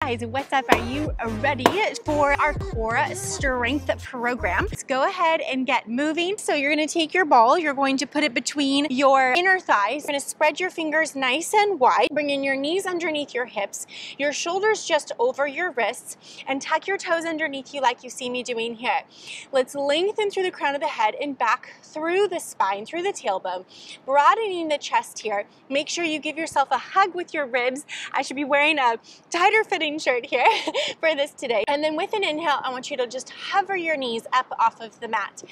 guys, what's up? Are you ready for our core strength program? Let's go ahead and get moving. So you're going to take your ball, you're going to put it between your inner thighs. You're going to spread your fingers nice and wide, bring in your knees underneath your hips, your shoulders just over your wrists, and tuck your toes underneath you like you see me doing here. Let's lengthen through the crown of the head and back through the spine, through the tailbone, broadening the chest here. Make sure you give yourself a hug with your ribs. I should be wearing a tighter fitting shirt here for this today. And then with an inhale, I want you to just hover your knees up off of the mat.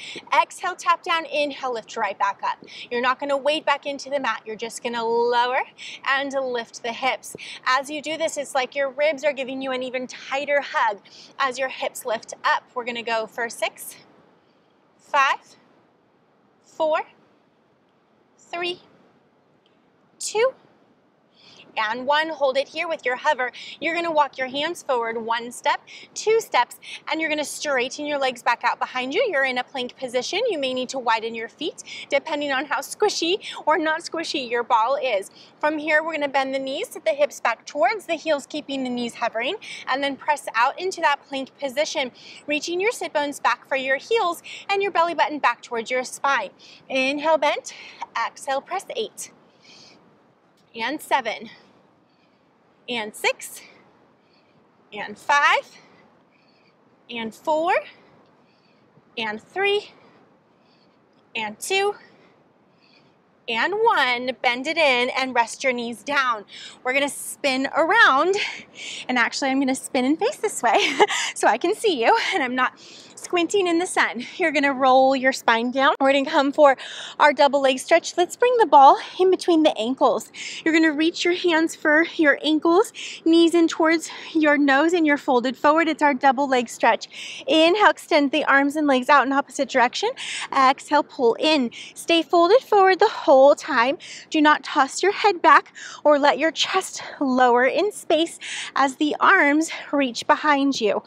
Exhale, tap down, inhale, lift right back up. You're not gonna wade back into the mat. You're just gonna lower and lift the hips. As you do this, it's like your ribs are giving you an even tighter hug as your hips lift up. We're gonna go for 6, 5, 4, 3, 2, and 1. Hold it here with your hover. You're gonna walk your hands forward 1 step, 2 steps, and you're gonna straighten your legs back out behind you. You're in a plank position. You may need to widen your feet depending on how squishy or not squishy your ball is. From here, we're gonna bend the knees, sit the hips back towards the heels, keeping the knees hovering, and then press out into that plank position, reaching your sit bones back for your heels and your belly button back towards your spine. Inhale, bend. Exhale, press. 8 and 7 and 6 and 5 and 4 and 3 and 2 and 1. Bend it in and rest your knees down. We're gonna spin around, and actually I'm gonna spin and face this way so I can see you and I'm not squinting in the sun. You're gonna roll your spine down. We're gonna come for our double leg stretch. Let's bring the ball in between the ankles. You're gonna reach your hands for your ankles, knees in towards your nose, and you're folded forward. It's our double leg stretch. Inhale, extend the arms and legs out in opposite direction. Exhale, pull in. Stay folded forward the whole time. Do not toss your head back or let your chest lower in space as the arms reach behind you.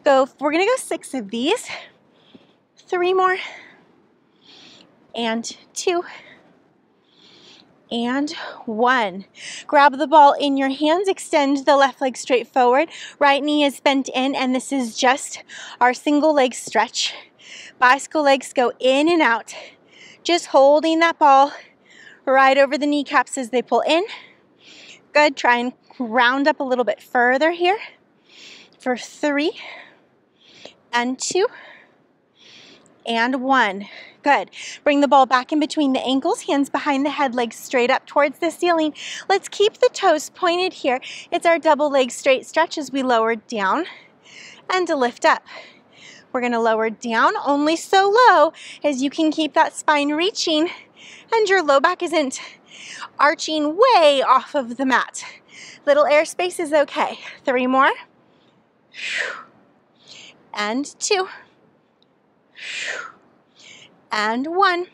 We're gonna go 6 of these. 3 more, and 2, and 1. Grab the ball in your hands, extend the left leg straight forward, right knee is bent in, and this is just our single leg stretch. Bicycle legs go in and out, just holding that ball right over the kneecaps as they pull in. Good, try and round up a little bit further here for 3 and 2 and 1. Good. Bring the ball back in between the ankles, hands behind the head, legs straight up towards the ceiling. Let's keep the toes pointed here. It's our double leg straight stretch as we lower down and lift up. We're going to lower down only so low as you can keep that spine reaching and your low back isn't arching way off of the mat. Little airspace is okay. 3 more. And 2 and 1.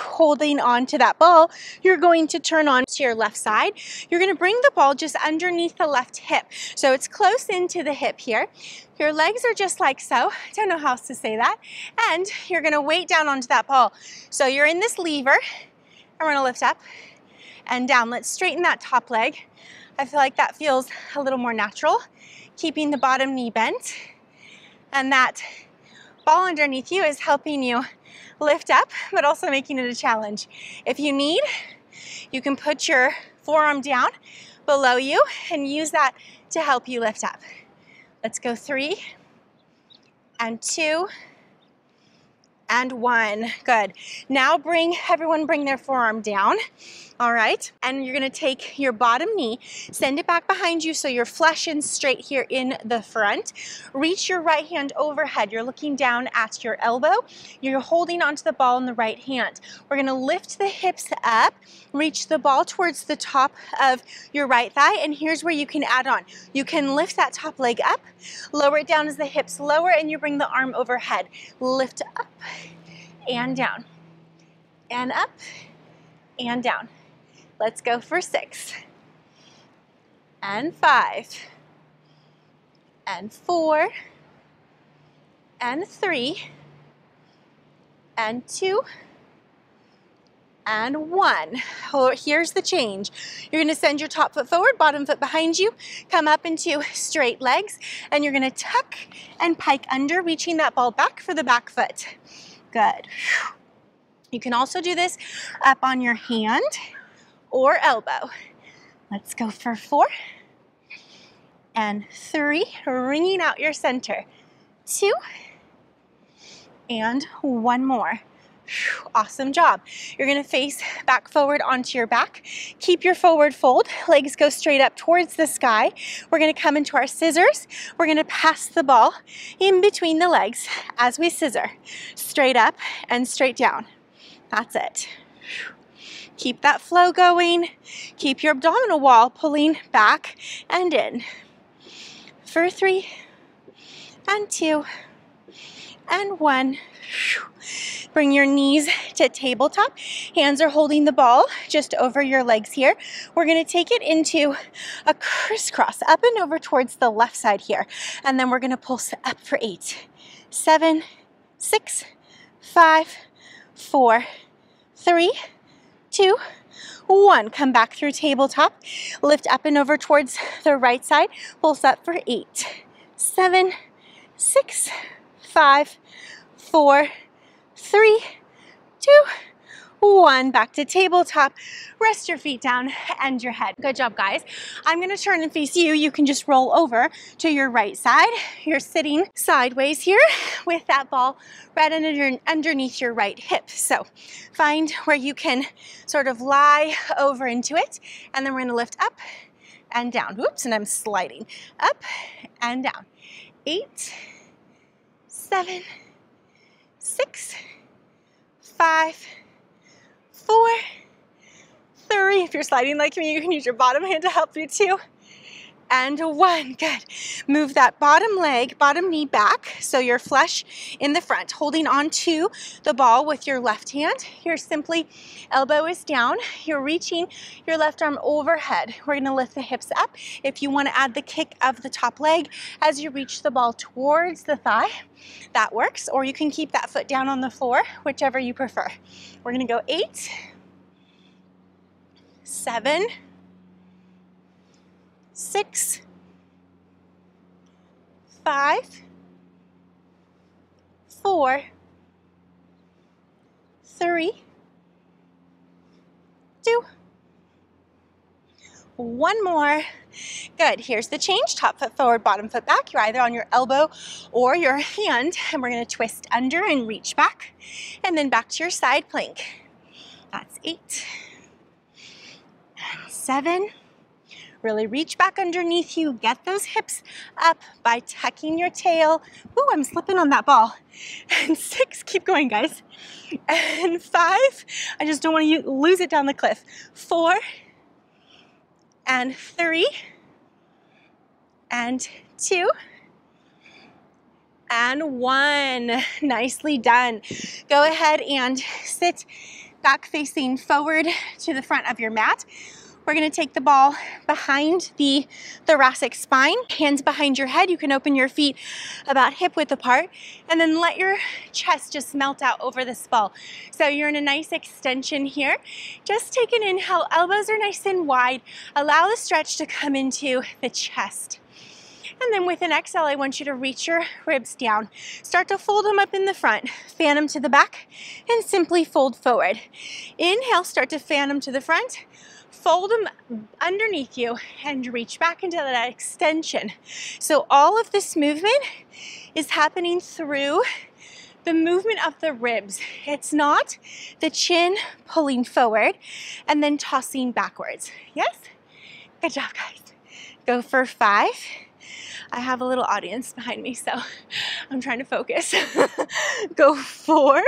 Holding on to that ball, you're going to turn on to your left side. You're going to bring the ball just underneath the left hip, so it's close into the hip here. Your legs are just like so. I don't know how else to say that. And you're going to weight down onto that ball. So you're in this lever, and we're going to lift up and down. Let's straighten that top leg. I feel like that feels a little more natural, keeping the bottom knee bent. And that ball underneath you is helping you lift up, but also making it a challenge. If you need, you can put your forearm down below you and use that to help you lift up. Let's go 3 and 2 and 1. Good. Now everyone bring their forearm down. All right, and you're gonna take your bottom knee, send it back behind you so you're flush and straight here in the front. Reach your right hand overhead. You're looking down at your elbow. You're holding onto the ball in the right hand. We're gonna lift the hips up, reach the ball towards the top of your right thigh, and here's where you can add on. You can lift that top leg up, lower it down as the hips lower, and you bring the arm overhead. Lift up and down, and up and down. Let's go for 6 and 5 and 4 and 3 and 2 and 1. Oh, here's the change. You're gonna send your top foot forward, bottom foot behind you, come up into straight legs, and you're gonna tuck and pike under, reaching that ball back for the back foot. Good. You can also do this up on your hand or elbow. Let's go for 4 and 3, wringing out your center. 2 and 1 more. Awesome job. You're gonna face back forward onto your back. Keep your forward fold. Legs go straight up towards the sky. We're gonna come into our scissors. We're gonna pass the ball in between the legs as we scissor. Straight up and straight down. That's it. Keep that flow going. Keep your abdominal wall pulling back and in. For 3 and 2 and 1. Bring your knees to tabletop. Hands are holding the ball just over your legs here. We're gonna take it into a crisscross, up and over towards the left side here. And then we're gonna pulse up for 8, 7, 6, 5, 4, 3, 2, 1. Come back through tabletop. Lift up and over towards the right side. Pulse up for 8, 7, 6, 5, 4, 3, 2, 1. Back to tabletop. Rest your feet down and your head. Good job, guys. I'm gonna turn and face you. You can just roll over to your right side. You're sitting sideways here with that ball right underneath your right hip. So find where you can sort of lie over into it, and then we're gonna lift up and down. Whoops, and I'm sliding up and down. 8, 7, 6, 5, 4, 3. If you're sliding like me, you can use your bottom hand to help you too. And 1. Good. Move that bottom leg, bottom knee back so you're flush in the front, holding on to the ball with your left hand. You're simply, elbow is down. You're reaching your left arm overhead. We're gonna lift the hips up. If you wanna add the kick of the top leg as you reach the ball towards the thigh, that works. Or you can keep that foot down on the floor, whichever you prefer. We're gonna go 8, 7, 6, 5, 4, 3, 2, 1 more. Good. Here's the change. Top foot forward, bottom foot back. You're either on your elbow or your hand, and we're going to twist under and reach back, and then back to your side plank. That's 8 and 7. Really reach back underneath you. Get those hips up by tucking your tail. Ooh, I'm slipping on that ball. And 6, keep going, guys. And 5, I just don't want to lose it down the cliff. 4 and 3 and 2 and 1. Nicely done. Go ahead and sit back facing forward to the front of your mat. We're gonna take the ball behind the thoracic spine, hands behind your head. You can open your feet about hip width apart, and then let your chest just melt out over this ball. So you're in a nice extension here. Just take an inhale, elbows are nice and wide. Allow the stretch to come into the chest. And then with an exhale, I want you to reach your ribs down. Start to fold them up in the front, fan them to the back, and simply fold forward. Inhale, start to fan them to the front. Fold them underneath you and reach back into that extension. So all of this movement is happening through the movement of the ribs. It's not the chin pulling forward and then tossing backwards. Yes? Good job, guys. Go for 5. I have a little audience behind me, so I'm trying to focus. Go 4.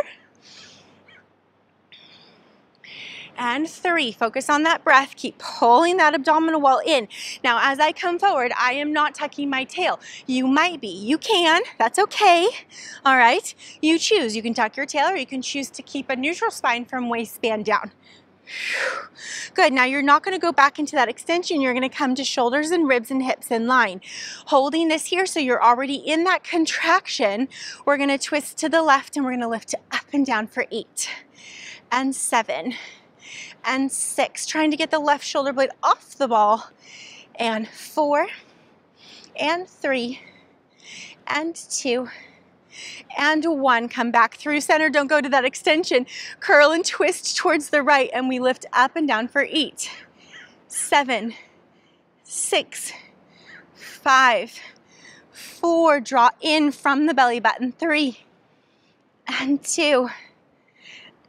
And 3, focus on that breath. Keep pulling that abdominal wall in. Now, as I come forward, I am not tucking my tail. You might be, you can, that's okay. All right, you choose. You can tuck your tail, or you can choose to keep a neutral spine from waistband down. Good, now you're not gonna go back into that extension. You're gonna come to shoulders and ribs and hips in line. Holding this here so you're already in that contraction. We're gonna twist to the left and we're gonna lift up and down for 8 and 7 and 6. Trying to get the left shoulder blade off the ball. And 4, and 3, and 2, and 1. Come back through center. Don't go to that extension. Curl and twist towards the right, and we lift up and down for 8, 7, 6, 5, 4. Draw in from the belly button. 3, and 2,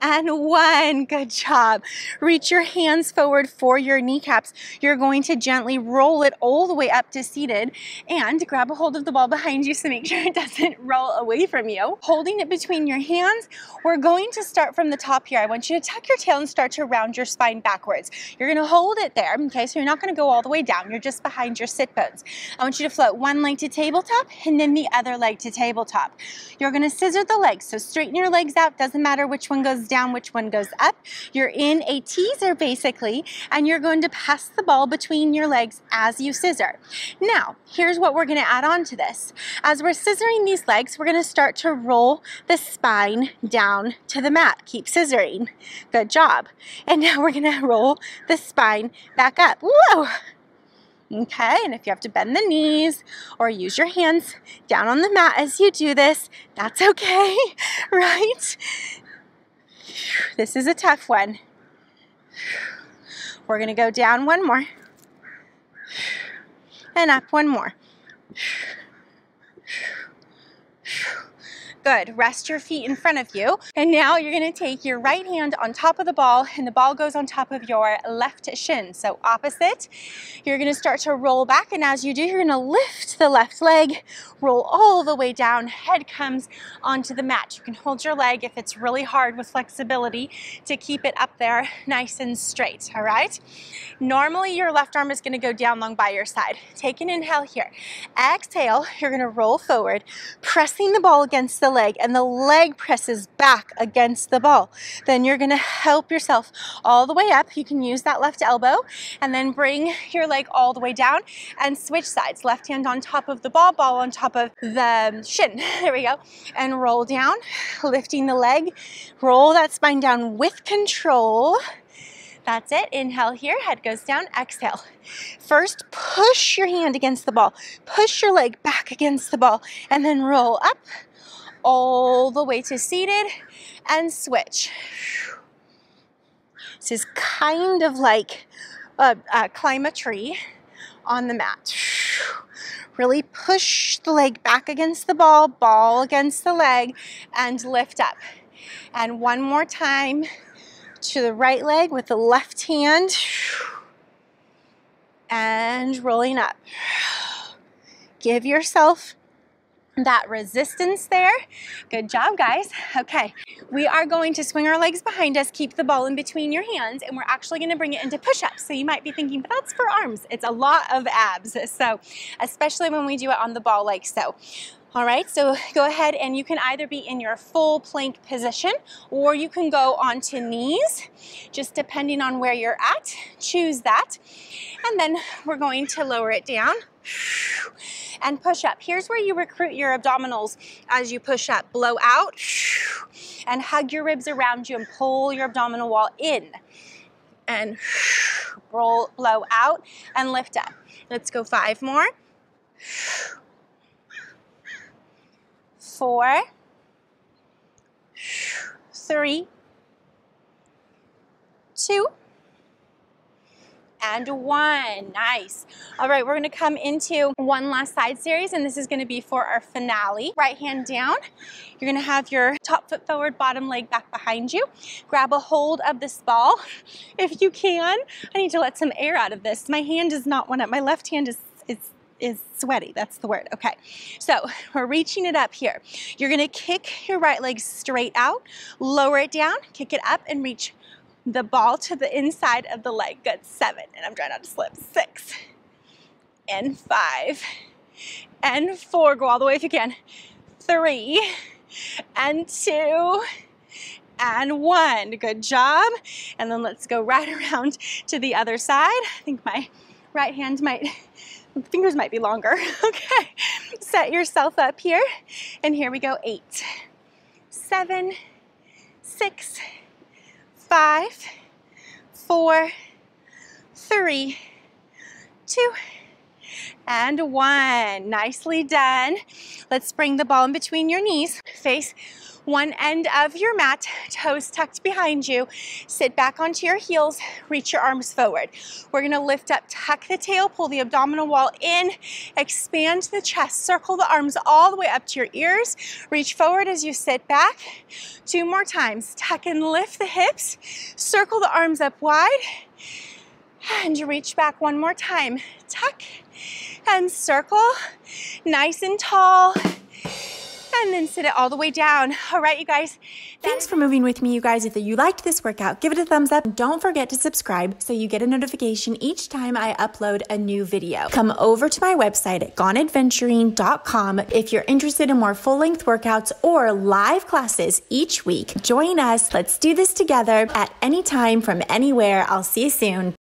and 1. Good job. Reach your hands forward for your kneecaps. You're going to gently roll it all the way up to seated and grab a hold of the ball behind you so make sure it doesn't roll away from you. Holding it between your hands, we're going to start from the top here. I want you to tuck your tail and start to round your spine backwards. You're going to hold it there, okay? So you're not going to go all the way down. You're just behind your sit bones. I want you to float one leg to tabletop and then the other leg to tabletop. You're going to scissor the legs, so straighten your legs out. Doesn't matter which one goes down, which one goes up. You're in a teaser basically, and you're going to pass the ball between your legs as you scissor. Now, here's what we're going to add on to this. As we're scissoring these legs, we're going to start to roll the spine down to the mat. Keep scissoring. Good job. And now we're going to roll the spine back up. Whoa! Okay, and if you have to bend the knees or use your hands down on the mat as you do this, that's okay, right? This is a tough one. We're going to go down one more and up one more. Good. Rest your feet in front of you. And now you're going to take your right hand on top of the ball and the ball goes on top of your left shin. So opposite. You're going to start to roll back, and as you do, you're going to lift the left leg, roll all the way down, head comes onto the mat. You can hold your leg if it's really hard with flexibility to keep it up there nice and straight, all right? Normally your left arm is going to go down long by your side. Take an inhale here. Exhale, you're going to roll forward, pressing the ball against the leg, and the leg presses back against the ball. Then you're going to help yourself all the way up. You can use that left elbow and then bring your leg all the way down and switch sides. Left hand on top of the ball, ball on top of the shin. There we go. And roll down, lifting the leg. Roll that spine down with control. That's it. Inhale here, head goes down, exhale. First, push your hand against the ball. Push your leg back against the ball and then roll up all the way to seated and switch. This is kind of like climb a tree on the mat. Really push the leg back against the ball, ball against the leg, and lift up. And one more time to the right leg with the left hand and rolling up. Give yourself that resistance there. Good job, guys. Okay, we are going to swing our legs behind us, keep the ball in between your hands, and we're actually going to bring it into push-ups. So you might be thinking, but that's for arms. It's a lot of abs, so especially when we do it on the ball like so. All right, so go ahead and you can either be in your full plank position or you can go onto knees, just depending on where you're at. Choose that. And then we're going to lower it down and push up. Here's where you recruit your abdominals as you push up. Blow out and hug your ribs around you and pull your abdominal wall in. And roll, blow out and lift up. Let's go 5 more. 4, 3, 2, and 1. Nice. All right, we're going to come into one last side series, and this is going to be for our finale. Right hand down. You're going to have your top foot forward, bottom leg back behind you. Grab a hold of this ball if you can. I need to let some air out of this. My hand is not one up. My left hand is sweaty. That's the word. Okay, so we're reaching it up here. You're going to kick your right leg straight out, lower it down, kick it up, and reach the ball to the inside of the leg. Good. 7, and I'm trying not to slip. 6, and 5, and 4. Go all the way if you can. 3, and 2, and 1. Good job. And then let's go right around to the other side. I think my right hand fingers might be longer. Okay, set yourself up here, and here we go. 8, 7, 6, 5, 4, 3, 2, and 1. Nicely done. Let's bring the ball in between your knees. Face one end of your mat, toes tucked behind you. Sit back onto your heels, reach your arms forward. We're gonna lift up, tuck the tail, pull the abdominal wall in, expand the chest, circle the arms all the way up to your ears. Reach forward as you sit back. 2 more times. Tuck and lift the hips, circle the arms up wide, and you reach back 1 more time. Tuck and circle, nice and tall, and then sit it all the way down. All right, you guys. Thanks for moving with me, you guys. If you liked this workout, give it a thumbs up. Don't forget to subscribe so you get a notification each time I upload a new video. Come over to my website at goneadventuring.com if you're interested in more full-length workouts or live classes each week. Join us. Let's do this together at any time from anywhere. I'll see you soon.